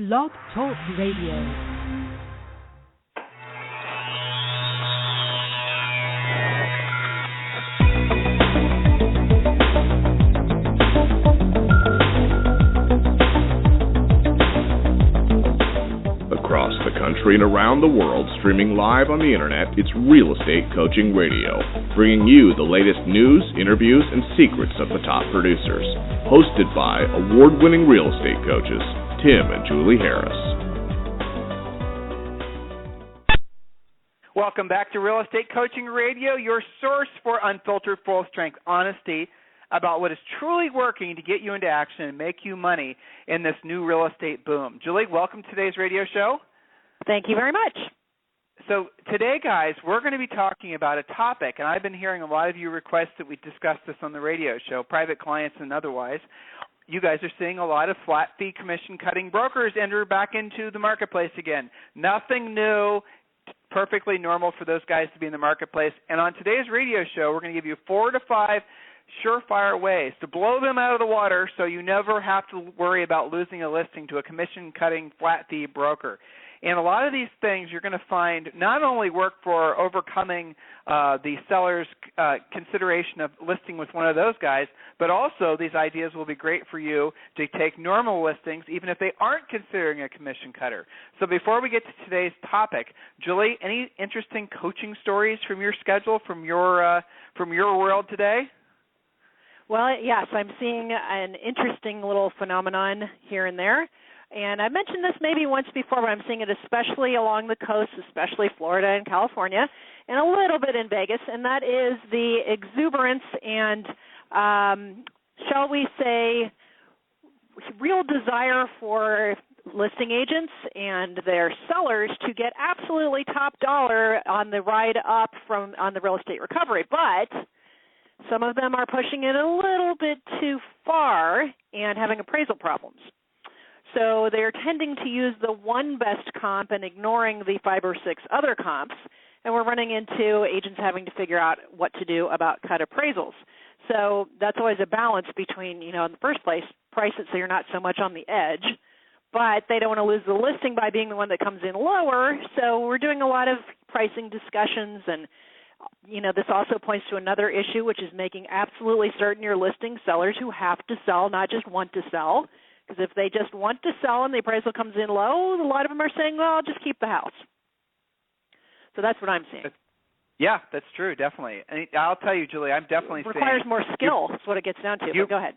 Blog Talk Radio. Across the country and around the world, streaming live on the internet, it's Real Estate Coaching Radio, bringing you the latest news, interviews, and secrets of the top producers. Hosted by award-winning real estate coaches, Tim and Julie Harris. Welcome back to Real Estate Coaching Radio, your source for unfiltered, full-strength honesty about what is truly working to get you into action and make you money in this new real estate boom. Julie, welcome to today's radio show. Thank you very much. So today, guys, we're going to be talking about a topic, and I've been hearing a lot of you request that we discuss this on the radio show, private clients and otherwise. You guys are seeing a lot of flat fee commission-cutting brokers enter back into the marketplace again. Nothing new, perfectly normal for those guys to be in the marketplace. And on today's radio show, we're going to give you 4 to 5 surefire ways to blow them out of the water so you never have to worry about losing a listing to a commission-cutting flat fee broker. And a lot of these things you're going to find not only work for overcoming the seller's consideration of listing with one of those guys, but also these ideas will be great for you to take normal listings even if they aren't considering a commission cutter. So before we get to today's topic, Julie, any interesting coaching stories from your schedule, from your world today? Well, yes, I'm seeing an interesting little phenomenon here and there. And I mentioned this maybe once before, but I'm seeing it especially along the coast, especially Florida and California, and a little bit in Vegas, and that is the exuberance and, shall we say, real desire for listing agents and their sellers to get absolutely top dollar on the ride up on the real estate recovery. But some of them are pushing it a little bit too far and having appraisal problems. So they're tending to use the one best comp and ignoring the 5 or 6 other comps, and we're running into agents having to figure out what to do about cut appraisals. So that's always a balance between, in the first place, price it so you're not so much on the edge, but they don't want to lose the listing by being the one that comes in lower. So we're doing a lot of pricing discussions, and this also points to another issue, which is making absolutely certain you're listing sellers who have to sell, not just want to sell. Because if they just want to sell and the appraisal comes in low, a lot of them are saying, well, I'll just keep the house. So that's what I'm seeing. Yeah, that's true, definitely. And I'll tell you, Julie, I'm definitely seeing. It requires more skill. That's what it gets down to. But go ahead.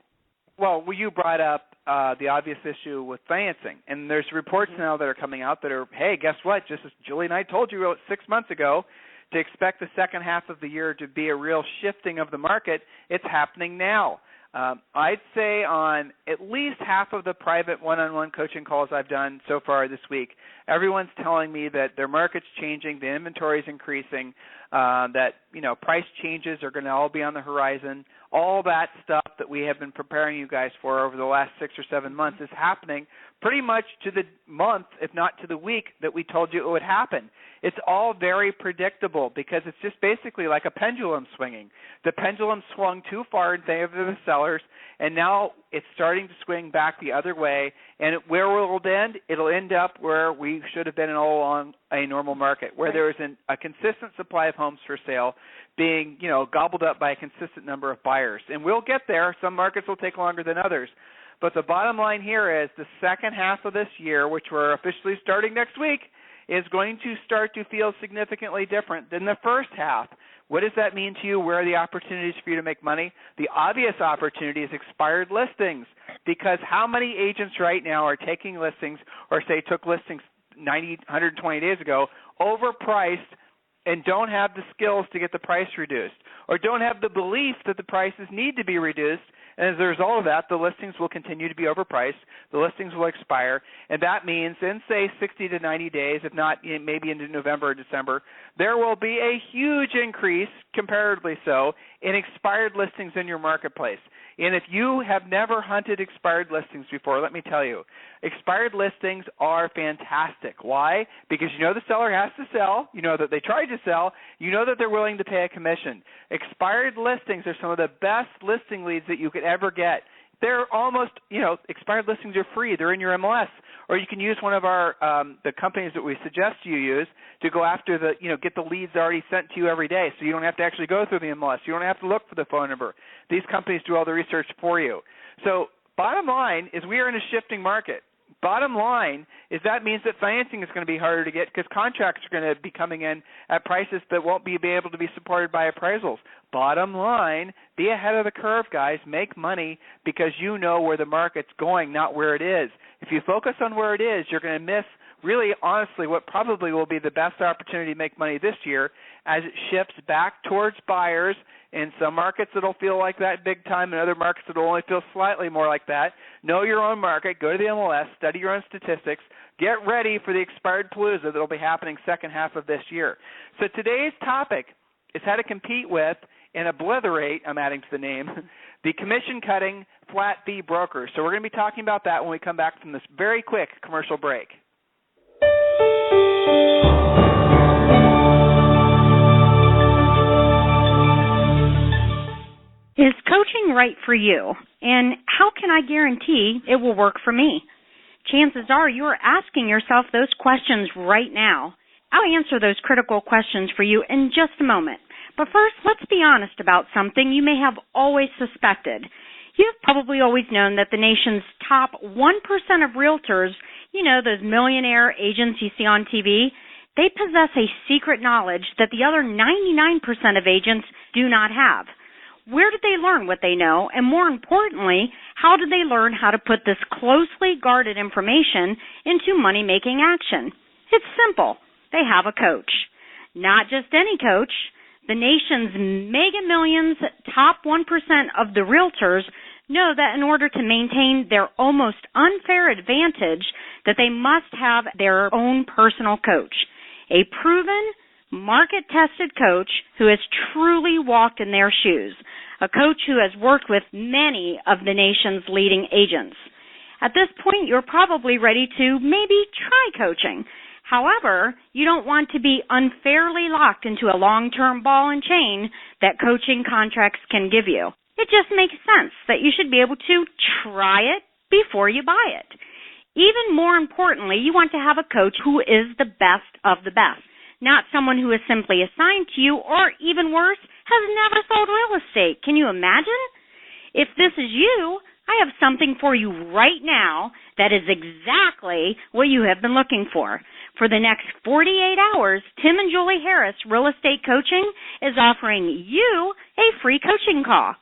Well, you brought up the obvious issue with financing. And there's reports now that are coming out that are, hey, guess what? Just as Julie and I told you 6 months ago, to expect the second half of the year to be a real shifting of the market, it's happening now. I'd say on at least half of the private one-on-one coaching calls I've done so far this week, everyone's telling me that their market's changing, the inventory's increasing, that, price changes are going to all be on the horizon. All that stuff that we have been preparing you guys for over the last 6 or 7 months is happening pretty much to the month, if not to the week, that we told you it would happen. It's all very predictable because it's just basically like a pendulum swinging. The pendulum swung too far in favor of the sellers, and now it's starting to swing back the other way. And where will it end? It'll end up where we should have been all along, a normal market, where there is a consistent supply of homes for sale being, gobbled up by a consistent number of buyers. And we'll get there. Some markets will take longer than others. But the bottom line here is the second half of this year, which we're officially starting next week, is going to start to feel significantly different than the first half. What does that mean to you? Where are the opportunities for you to make money? The obvious opportunity is expired listings, because how many agents right now are taking listings, or say took listings 90, 120 days ago, overpriced, and don't have the skills to get the price reduced, or don't have the belief that the prices need to be reduced, and as a result of that, the listings will continue to be overpriced, the listings will expire, and that means in, say, 60 to 90 days, if not maybe into November or December, there will be a huge increase, comparatively so, in expired listings in your marketplace. And if you have never hunted expired listings before, let me tell you, expired listings are fantastic. Why? Because you know the seller has to sell, you know that they tried to sell, you know that they're willing to pay a commission. Expired listings are some of the best listing leads that you could ever get. they're almost, expired listings are free. They're in your MLS. Or you can use one of our the companies that we suggest you use to go after get the leads already sent to you every day, so you don't have to actually go through the MLS. You don't have to look for the phone number. These companies do all the research for you. So bottom line is we are in a shifting market. Bottom line is that means that financing is going to be harder to get because contracts are going to be coming in at prices that won't be able to be supported by appraisals. Bottom line, be ahead of the curve, guys. Make money because you know where the market's going, not where it is. If you focus on where it is, you're going to miss, really, honestly, what probably will be the best opportunity to make money this year as it shifts back towards buyers. In some markets, it'll feel like that big time. In other markets, it'll only feel slightly more like that. Know your own market. Go to the MLS. Study your own statistics. Get ready for the expired palooza that will be happening second half of this year. So today's topic is how to compete with and obliterate, I'm adding to the name, the commission-cutting flat fee brokers. So we're going to be talking about that when we come back from this very quick commercial break. Is coaching right for you? And how can I guarantee it will work for me? Chances are you are asking yourself those questions right now. I'll answer those critical questions for you in just a moment. But first, let's be honest about something you may have always suspected. You've probably always known that the nation's top 1% of realtors, those millionaire agents you see on TV, they possess a secret knowledge that the other 99% of agents do not have. Where did they learn what they know? And more importantly, how did they learn how to put this closely guarded information into money-making action? It's simple. They have a coach. Not just any coach. The nation's mega millions, top 1% of the realtors know that in order to maintain their almost unfair advantage, that they must have their own personal coach. A proven, market-tested coach who has truly walked in their shoes. A coach who has worked with many of the nation's leading agents. At this point, you're probably ready to maybe try coaching. However, you don't want to be unfairly locked into a long-term ball and chain that coaching contracts can give you. It just makes sense that you should be able to try it before you buy it. Even more importantly, you want to have a coach who is the best of the best, not someone who is simply assigned to you or, even worse, has never sold real estate. Can you imagine? If this is you, I have something for you right now that is exactly what you have been looking for. For the next 48 hours, Tim and Julie Harris Real Estate Coaching is offering you a free coaching call.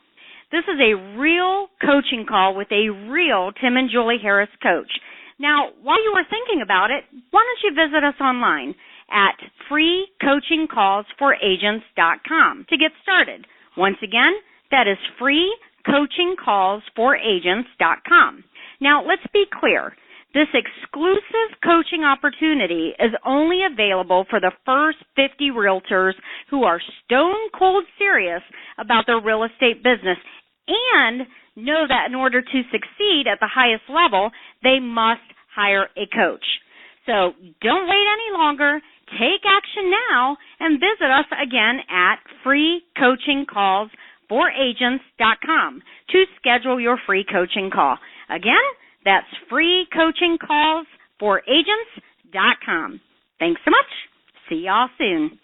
This is a real coaching call with a real Tim and Julie Harris coach. Now, while you are thinking about it, why don't you visit us online at freecoachingcallsforagents.com to get started. Once again, that is freecoachingcallsforagents.com. Now, let's be clear. This exclusive coaching opportunity is only available for the first 50 realtors who are stone cold serious about their real estate business and know that in order to succeed at the highest level, they must hire a coach. So don't wait any longer. Take action now and visit us again at freecoachingcallsforagents.com to schedule your free coaching call. Again, that's freecoachingcallsforagents.com. Thanks so much. See y'all soon.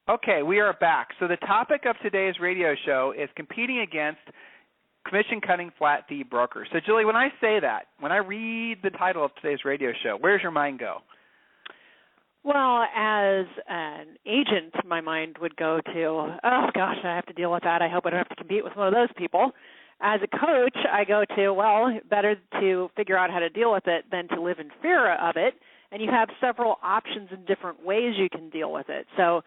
Okay, we are back. So the topic of today's radio show is competing against commission-cutting flat fee brokers. So, Julie, when I say that, when I read the title of today's radio show, where's your mind go? Well, as an agent, my mind would go to, oh, gosh, I have to deal with that. I hope I don't have to compete with one of those people. As a coach, I go to, well, better to figure out how to deal with it than to live in fear of it. And you have several options and different ways you can deal with it. So,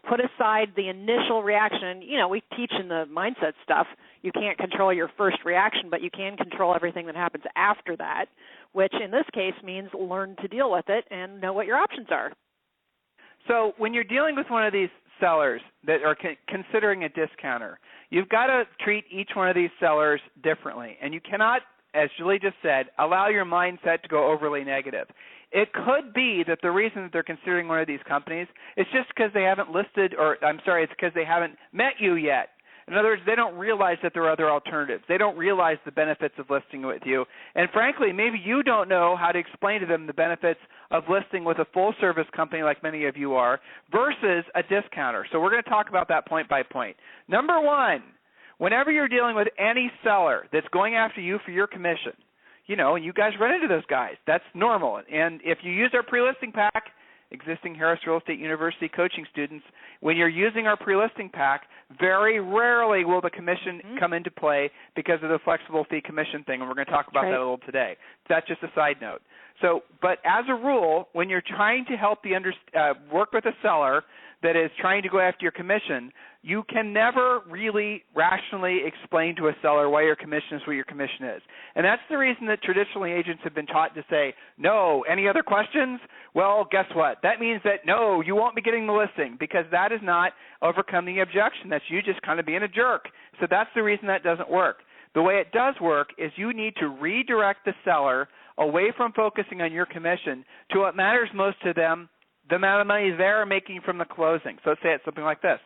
put aside the initial reaction. We teach in the mindset stuff, you can't control your first reaction, but you can control everything that happens after that, which in this case means learn to deal with it and know what your options are. So when you're dealing with one of these sellers that are considering a discounter, you've got to treat each one of these sellers differently. And you cannot, as Julie just said, allow your mindset to go overly negative. It could be that the reason that they're considering one of these companies is just because they haven't listed, it's because they haven't met you yet. In other words, they don't realize that there are other alternatives. They don't realize the benefits of listing with you. And frankly, maybe you don't know how to explain to them the benefits of listing with a full-service company like many of you are versus a discounter. So we're going to talk about that point by point. Number one, whenever you're dealing with any seller that's going after you for your commission, and you guys run into those guys. That's normal. And if you use our pre-listing pack, existing Harris Real Estate University coaching students, when you're using our pre-listing pack, very rarely will the commission come into play because of the flexible fee commission thing, and we're going to talk about that a little today. That's just a side note. So, but as a rule, when you're trying to help work with a seller that is trying to go after your commission, you can never really rationally explain to a seller why your commission is what your commission is. And that's the reason that traditionally agents have been taught to say, no, any other questions? Well, guess what? That means that, no, you won't be getting the listing, because that is not overcoming the objection. That's you just kind of being a jerk. So that's the reason that doesn't work. The way it does work is you need to redirect the seller away from focusing on your commission to what matters most to them, the amount of money they're making from the closing. So let's say it's something like this.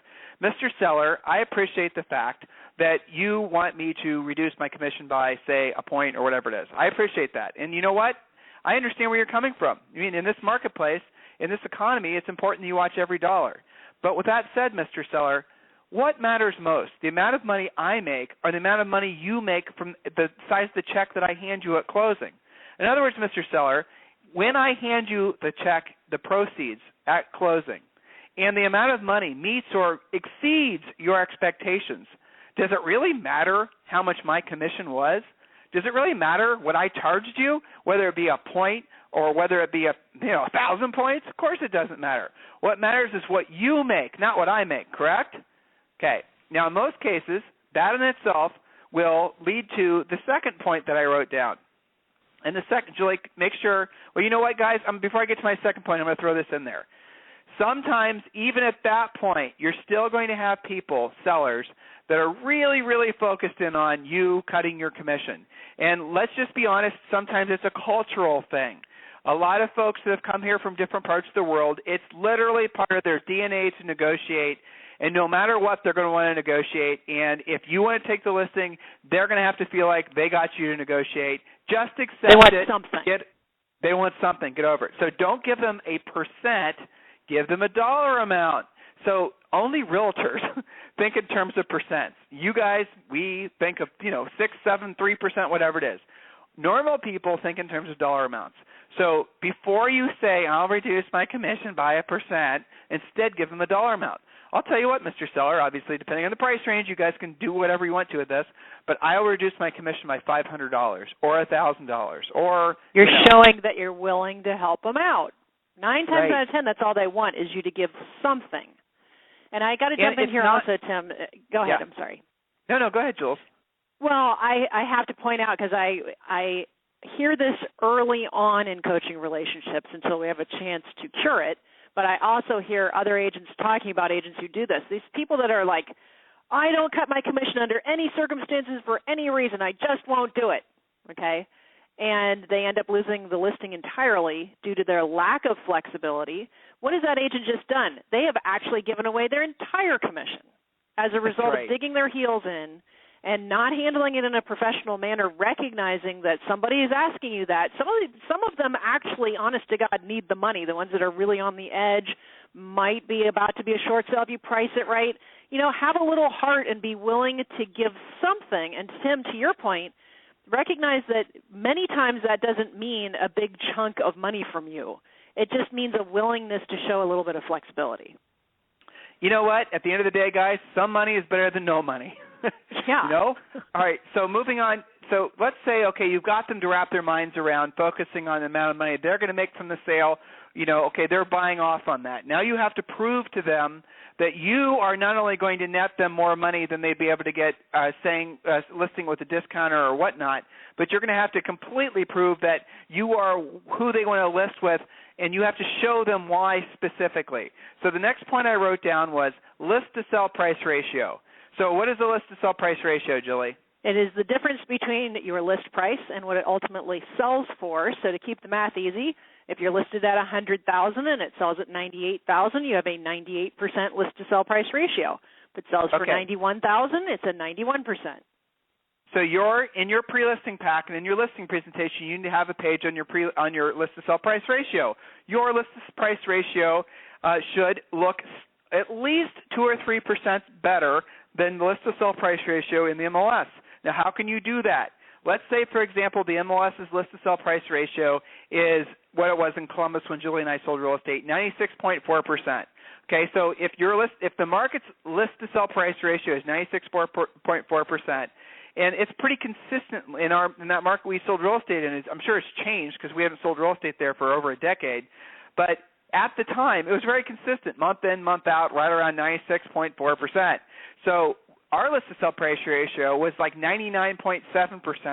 Mr. Seller, I appreciate the fact that you want me to reduce my commission by, say, a point or whatever it is. I appreciate that. And you know what? I understand where you're coming from. I mean, in this marketplace, in this economy, it's important that you watch every dollar. But with that said, Mr. Seller, what matters most, the amount of money I make or the amount of money you make from the size of the check that I hand you at closing? In other words, Mr. Seller, when I hand you the check, the proceeds at closing, and the amount of money meets or exceeds your expectations, does it really matter how much my commission was? Does it really matter what I charged you, whether it be a point or whether it be 1,000 points? Of course it doesn't matter. What matters is what you make, not what I make, correct? Okay. Now, in most cases, that in itself will lead to the second point that I wrote down. And the second, Julie, make sure, well, you know what, guys? Before I get to my second point, I'm going to throw this in there. Sometimes, even at that point, you're still going to have people, sellers, that are really, really focused in on you cutting your commission. And let's just be honest, sometimes it's a cultural thing. A lot of folks that have come here from different parts of the world, it's literally part of their DNA to negotiate. And no matter what, they're going to want to negotiate. And if you want to take the listing, they're going to have to feel like they got you to negotiate. Just accept it. They want something. They want something. Get over it. So don't give them a percent. Give them a dollar amount. So only realtors think in terms of percents. You guys, we think of 6, 7, 3%, whatever it is. Normal people think in terms of dollar amounts. So before you say, I'll reduce my commission by 1%, instead give them a dollar amount. I'll tell you what, Mr. Seller, obviously, depending on the price range, you guys can do whatever you want to with this, but I will reduce my commission by $500 or $1,000 or... You're showing that you're willing to help them out. 9 times out of 10, that's all they want is you to give something. And I got to jump in here also, Tim. Go ahead. I'm sorry. No, go ahead, Jules. Well, I have to point out, because I hear this early on in coaching relationships until we have a chance to cure it, but I also hear other agents talking about agents who do this. These people that are like, I don't cut my commission under any circumstances for any reason. I just won't do it, okay? And they end up losing the listing entirely due to their lack of flexibility. What has that agent just done? They have actually given away their entire commission as a result of digging their heels in and not handling it in a professional manner, recognizing that somebody is asking you that. Some of them actually, honest to God, need the money. The ones that are really on the edge might be about to be a short sale if you price it right. Have a little heart and be willing to give something. And Tim, to your point, recognize that many times that doesn't mean a big chunk of money from you. It just means a willingness to show a little bit of flexibility. You know what? At the end of the day, guys, some money is better than no money. Yeah. All right, so moving on. So let's say, okay, you've got them to wrap their minds around focusing on the amount of money they're going to make from the sale. Okay, they're buying off on that. Now you have to prove to them that you are not only going to net them more money than they'd be able to get listing with a discounter or whatnot, but you're going to have to completely prove that you are who they want to list with, and you have to show them why specifically. So the next point I wrote down was list-to-sell price ratio. So what is the list-to-sell price ratio, Julie? It is the difference between your list price and what it ultimately sells for. So to keep the math easy, if you're listed at $100,000 and it sells at $98,000, you have a 98% list-to-sell price ratio. If it sells for Okay. $91,000, it's a 91%. So in your pre-listing pack and in your listing presentation, you need to have a page on your list to sell price ratio. Your list to price ratio should look at least 2 or 3% better than the list to sell price ratio in the MLS. Now, how can you do that? Let's say, for example, the MLS's list to sell price ratio is what it was in Columbus when Julie and I sold real estate, 96.4%. Okay, so if the market's list to sell price ratio is 96.4%, and it's pretty consistent in that market we sold real estate in. I'm sure it's changed because we haven't sold real estate there for over a decade. But at the time, it was very consistent, month in, month out, right around 96.4%. So our list to sell price ratio was like 99.7%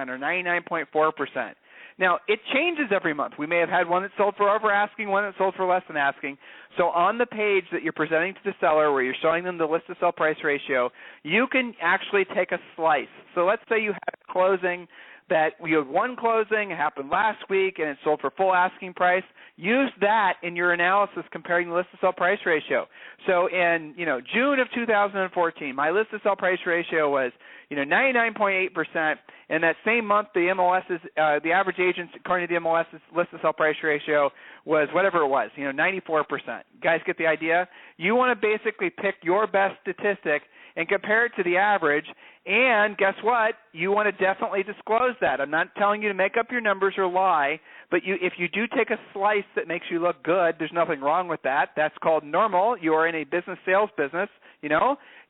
or 99.4%. Now, it changes every month. We may have had one that sold for over asking, one that sold for less than asking. So on the page that you're presenting to the seller where you're showing them the list to sell price ratio, you can actually take a slice. So let's say you had a closing that you had one closing, it happened last week, and it sold for full asking price. Use that in your analysis comparing the list to sell price ratio. So in June of 2014, my list to sell price ratio was 99.8%, and that same month the MLS's the average agent according to the MLS's list to sell price ratio was whatever it was, 94%. Guys get the idea? You want to basically pick your best statistic and compare it to the average, and guess what? You want to definitely disclose that. I'm not telling you to make up your numbers or lie, but if you do take a slice that makes you look good, there's nothing wrong with that. That's called normal. You are in a business sales business,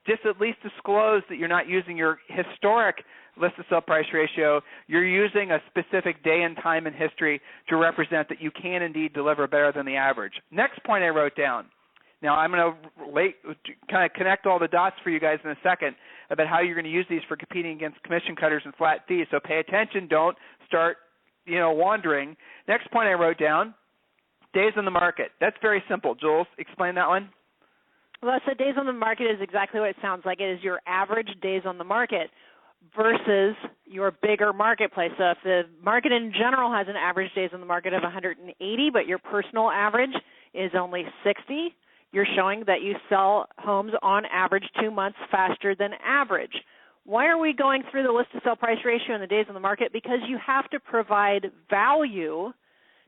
Just at least disclose that you're not using your historic list to sell price ratio. You're using a specific day and time in history to represent that you can indeed deliver better than the average. Next point I wrote down. Now, I'm going to kind of connect all the dots for you guys in a second about how you're going to use these for competing against commission cutters and flat fees. So pay attention. Don't start, wandering. Next point I wrote down, days on the market. That's very simple. Jules, explain that one. Well, so days on the market is exactly what it sounds like. It is your average days on the market versus your bigger marketplace. So if the market in general has an average days on the market of 180, but your personal average is only 60, you're showing that you sell homes on average 2 months faster than average. Why are we going through the list to sell price ratio and the days on the market? Because you have to provide value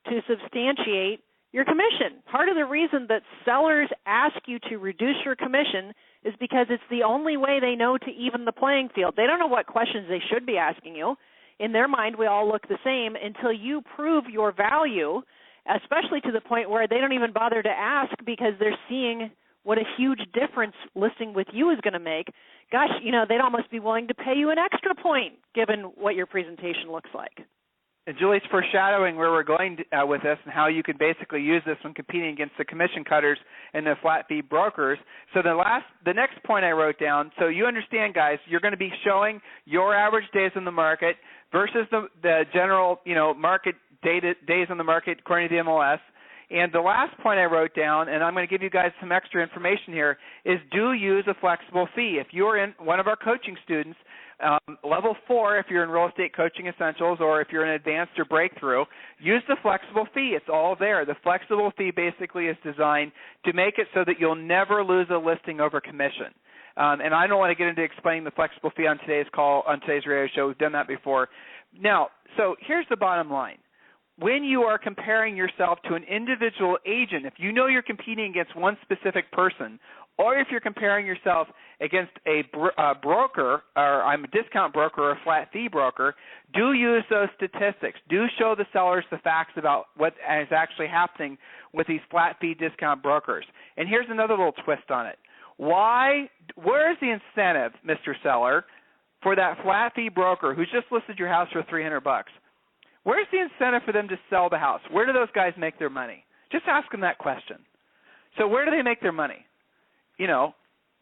to substantiate your commission. Part of the reason that sellers ask you to reduce your commission is because it's the only way they know to even the playing field. They don't know what questions they should be asking you. In their mind, we all look the same until you prove your value, especially to the point where they don't even bother to ask because they're seeing what a huge difference listing with you is going to make. Gosh, they'd almost be willing to pay you an extra point given what your presentation looks like. And Julie's foreshadowing where we're going with this and how you can basically use this when competing against the commission cutters and the flat fee brokers. So the next point I wrote down, so you understand, guys, you're going to be showing your average days on the market versus the general, market days on the market according to the MLS. And the last point I wrote down, and I'm going to give you guys some extra information here, is do use a flexible fee. If you're in one of our coaching students, level 4 if you're in Real Estate Coaching Essentials, or if you're in Advanced or Breakthrough, use the flexible fee. It's all there. The flexible fee basically is designed to make it so that you'll never lose a listing over commission. And I don't want to get into explaining the flexible fee on today's call, on today's radio show. We've done that before. Now, so here's the bottom line. When you are comparing yourself to an individual agent, if you know you're competing against one specific person, or if you're comparing yourself against a broker, or I'm a discount broker or a flat fee broker, do use those statistics. Do show the sellers the facts about what is actually happening with these flat fee discount brokers. And here's another little twist on it. Where's the incentive, Mr. Seller, for that flat fee broker who's just listed your house for $300? Where's the incentive for them to sell the house? Where do those guys make their money? Just ask them that question. So where do they make their money?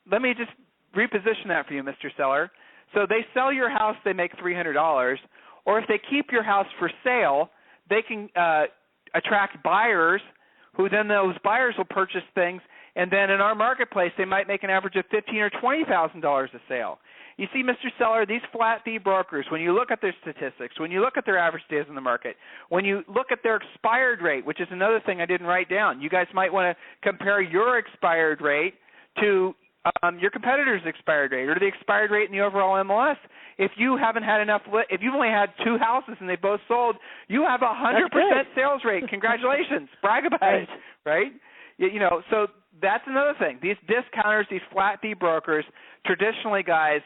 Let me just reposition that for you, Mr. Seller. So they sell your house, they make $300, or if they keep your house for sale, they can attract buyers who then those buyers will purchase things, and then in our marketplace they might make an average of $15,000 or $20,000 a sale. You see, Mr. Seller, these flat fee brokers, when you look at their statistics, when you look at their average days in the market, when you look at their expired rate, which is another thing I didn't write down, you guys might want to compare your expired rate to your competitor's expired rate or the expired rate in the overall MLS. If you haven't had enough, if you've only had 2 houses and they both sold, you have 100% sales rate. Congratulations. Brag about it, right? So that's another thing. These discounters, these flat fee brokers, traditionally, guys,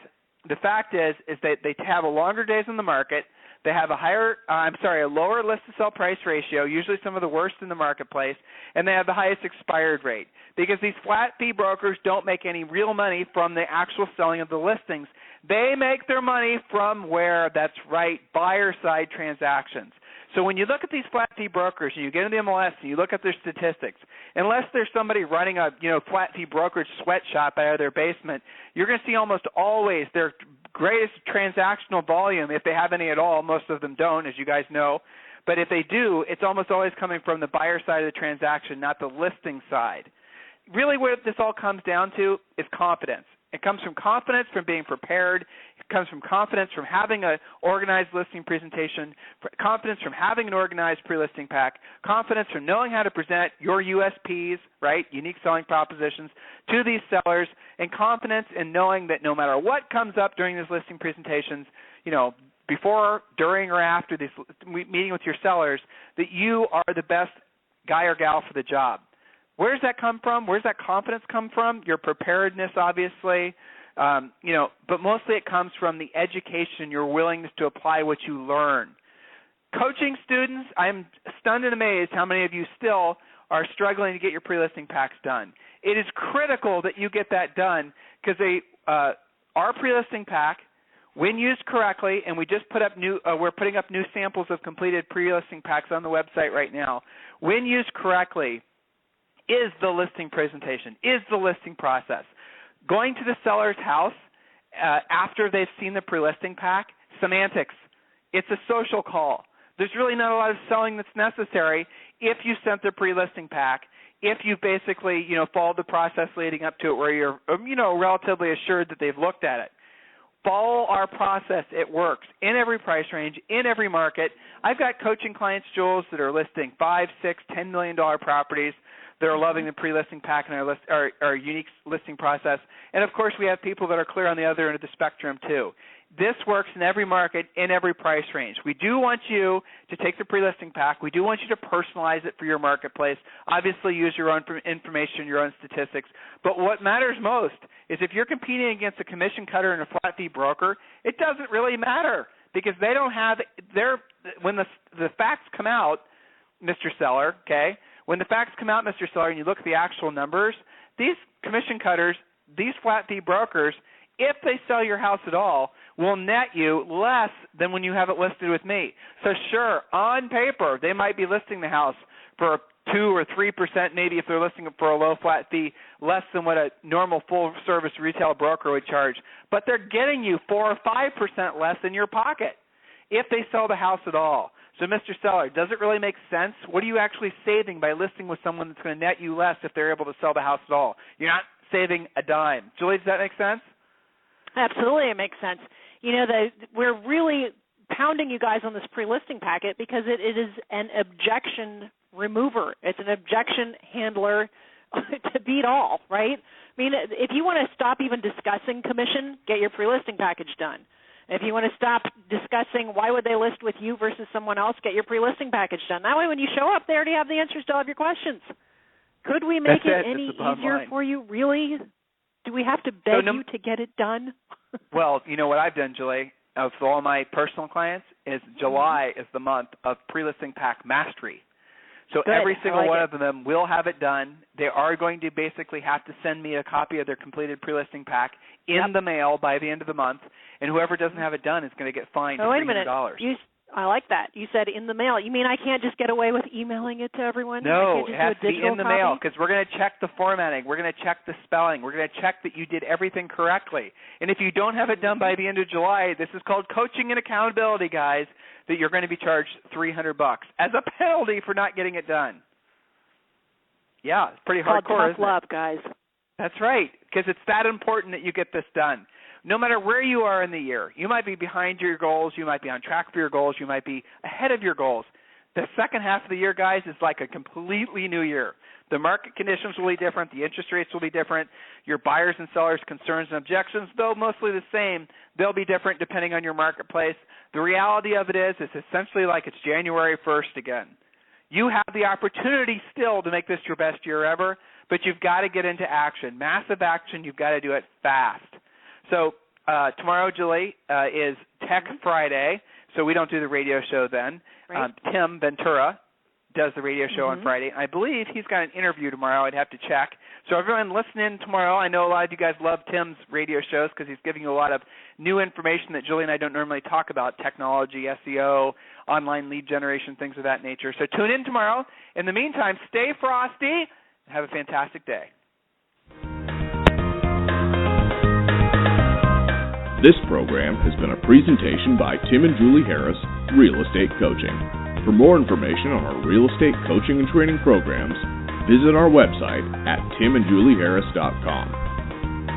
the fact is that they have a longer days in the market. They have a lower list to sell price ratio, usually some of the worst in the marketplace, and they have the highest expired rate because these flat fee brokers don't make any real money from the actual selling of the listings. They make their money from buyer side transactions. So when you look at these flat fee brokers and you get into the MLS and you look at their statistics, unless there's somebody running a flat fee brokerage sweatshop out of their basement, you're going to see almost always their greatest transactional volume, if they have any at all. Most of them don't, as you guys know. But if they do, it's almost always coming from the buyer side of the transaction, not the listing side. Really what this all comes down to is confidence. It comes from confidence from being prepared. It comes from confidence from having an organized listing presentation, confidence from having an organized pre-listing pack, confidence from knowing how to present your USPs, right, unique selling propositions, to these sellers, and confidence in knowing that no matter what comes up during these listing presentations, before, during, or after this meeting with your sellers, that you are the best guy or gal for the job. Where does that come from? Where does that confidence come from? Your preparedness, obviously, but mostly it comes from the education, your willingness to apply what you learn. Coaching students, I'm stunned and amazed how many of you still are struggling to get your pre-listing packs done. It is critical that you get that done because our pre-listing pack, when used correctly, and we just we're putting up new samples of completed pre-listing packs on the website right now. When used correctly, is the listing presentation, is the listing process. Going to the seller's house after they've seen the pre-listing pack, semantics. It's a social call. There's really not a lot of selling that's necessary if you sent the pre-listing pack, if you basically, followed the process leading up to it where you're, relatively assured that they've looked at it. Follow our process. It works in every price range, in every market. I've got coaching clients, Jules, that are listing $5, $6, $10 million properties. They're loving the pre-listing pack and our unique listing process. And, of course, we have people that are clear on the other end of the spectrum, too. This works in every market, in every price range. We do want you to take the pre-listing pack. We do want you to personalize it for your marketplace. Obviously, use your own information, your own statistics. But what matters most is if you're competing against a commission cutter and a flat fee broker, it doesn't really matter because they don't have when the facts come out, Mr. Seller, okay, when the facts come out, Mr. Seller, and you look at the actual numbers, these commission cutters, these flat fee brokers, if they sell your house at all, will net you less than when you have it listed with me. So sure, on paper, they might be listing the house for 2 or 3%, maybe if they're listing it for a low flat fee, less than what a normal full-service retail broker would charge. But they're getting you 4 or 5% less in your pocket if they sell the house at all. So, Mr. Seller, does it really make sense? What are you actually saving by listing with someone that's going to net you less if they're able to sell the house at all? You're not saving a dime. Julie, does that make sense? Absolutely, it makes sense. We're really pounding you guys on this pre-listing packet because it is an objection remover. It's an objection handler to beat all, right? I mean, if you want to stop even discussing commission, get your pre-listing package done. If you want to stop discussing why would they list with you versus someone else, get your pre-listing package done. That way when you show up, they already have the answers to all of your questions. Could we make it any easier for you, really? Do we have to beg you to get it done? Well, you know what I've done, Julie, for all my personal clients is July is the month of pre-listing pack mastery. So Good. Every single one of them will have it done. They are going to basically have to send me a copy of their completed pre-listing pack in the mail by the end of the month, and whoever doesn't have it done is going to get fined $300. Wait a minute. I like that. You said in the mail. You mean I can't just get away with emailing it to everyone? No, it has to be in the mail because we're going to check the formatting. We're going to check the spelling. We're going to check that you did everything correctly. And if you don't have it done by the end of July, this is called coaching and accountability, guys, that you're going to be charged $300 as a penalty for not getting it done. Yeah, it's pretty hardcore, isn't it? Tough love, guys. That's right, because it's that important that you get this done. No matter where you are in the year, you might be behind your goals, you might be on track for your goals, you might be ahead of your goals. The second half of the year, guys, is like a completely new year. The market conditions will be different. The interest rates will be different. Your buyers and sellers' concerns and objections, though mostly the same, they'll be different depending on your marketplace. The reality of it is it's essentially like it's January 1st again. You have the opportunity still to make this your best year ever, but you've got to get into action. Massive action. You've got to do it fast. So tomorrow, Julie, is Tech Friday, so we don't do the radio show then. Right. Tim Ventura does the radio show on Friday. I believe he's got an interview tomorrow. I'd have to check. So everyone listening tomorrow, I know a lot of you guys love Tim's radio shows because he's giving you a lot of new information that Julie and I don't normally talk about, technology, SEO, online lead generation, things of that nature. So tune in tomorrow. In the meantime, stay frosty and have a fantastic day. This program has been a presentation by Tim and Julie Harris, Real Estate Coaching. For more information on our real estate coaching and training programs, visit our website at timandjulieharris.com.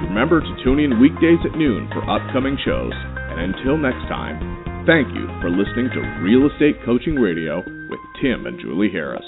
Remember to tune in weekdays at noon for upcoming shows, and until next time, thank you for listening to Real Estate Coaching Radio with Tim and Julie Harris.